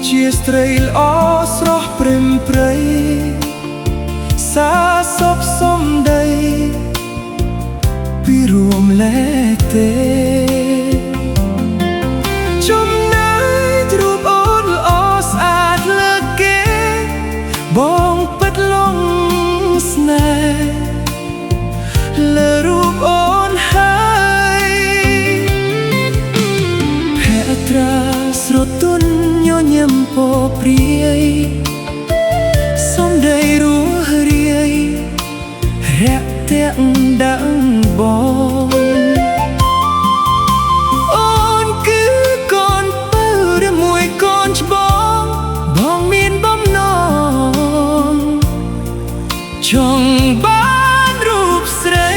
ជាស្រីល្អស្រស់ព្រឹមព្រៃសាសពសំដីពីរួមលែទេចំណែករូបអូនល្អស្អាតលើកគេបងពិតលងស្នេហ៍លើរូបអូនហើយភក្ត្រាស្រទន់ញញឹមពព្រាយសំដីរស់រាយរាក់ទាក់ដាំងបងអូនគឺកូនបើឬមួយកូនច្បងបងមានបំណងចង់បានរូបស្រី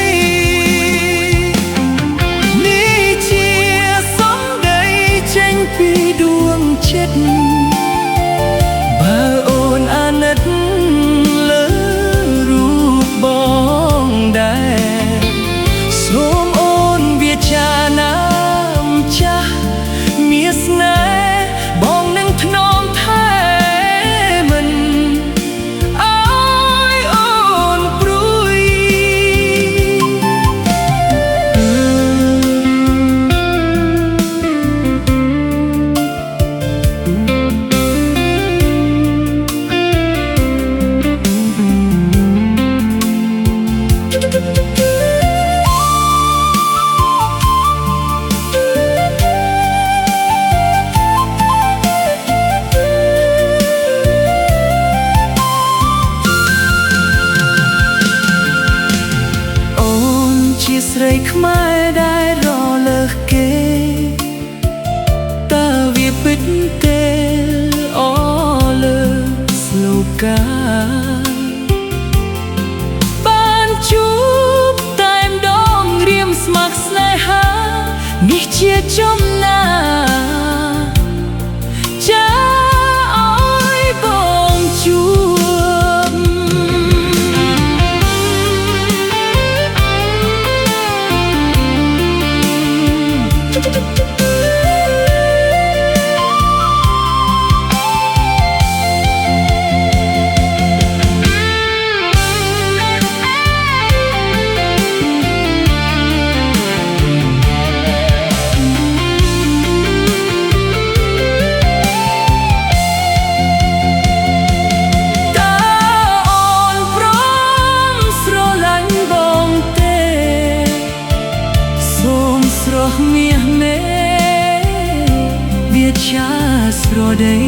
នេះជាសំដីចេញពីដួងចិត្តបើអូនអាណិតលើរូបបងដែរសូមអូនវាចាណាមចាស់មានស្នេហ៍បងនឹងថ្នមថែមិនអើយអូនព្រួយស្រីខ្មែរដែលរលើសគេតើវាពិតទេអលើស្លូកាបានជួបតែម្ដងរៀមស្មាក់ស្នេហានេះជាចំណាចាអើយបងជួបមាសមេវាឆាស្រដី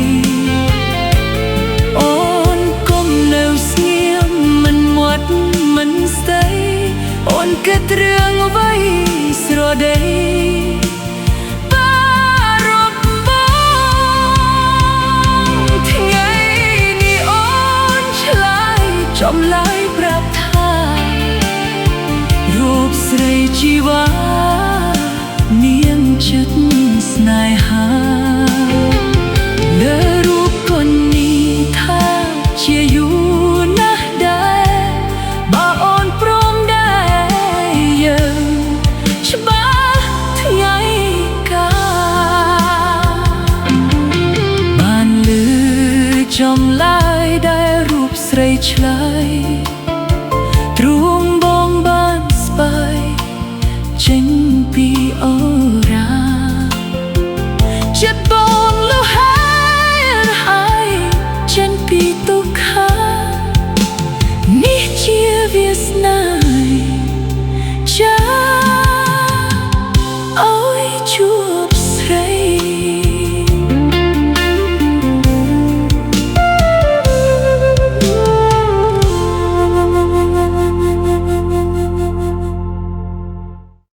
អូនកុំនៅស្ងៀមមិនមាត់មិនស្ដីអូនគិតរឿងអ្វីស្រដីបារប់បងថ្ងៃនេះអូនឆ្លើយចំឡាយប្រាប់ថារូបស្រីជីវ៉ានាងចិត្តស្នេហាលើរូបកូននេះថាជាយូរណាស់ដែរបើអូនព្រមដែរយើងច្បាស់ថ្ងៃកាបានលឺចំឡាយដែលរូបស្រីឆ្លើយ